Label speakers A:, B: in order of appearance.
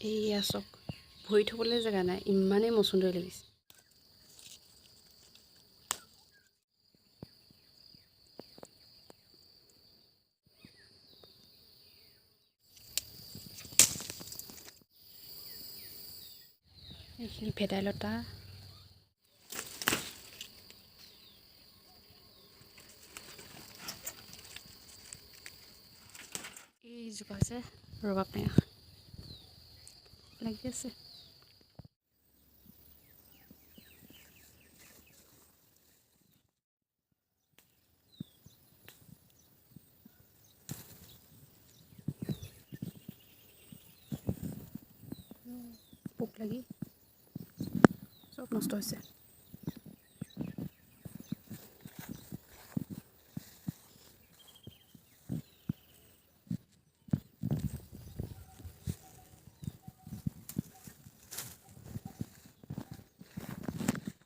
A: এইয়া চাওক ভৰি থ'বলৈ জেগা নাই, ইমানেই মচুন্দৰী লাগিছে। এইখিনি ভেদাইলতা, এইজোপা আছে ৰবাব টেঙা লাগি আছে। পোক লাগি চব নষ্ট হৈছে।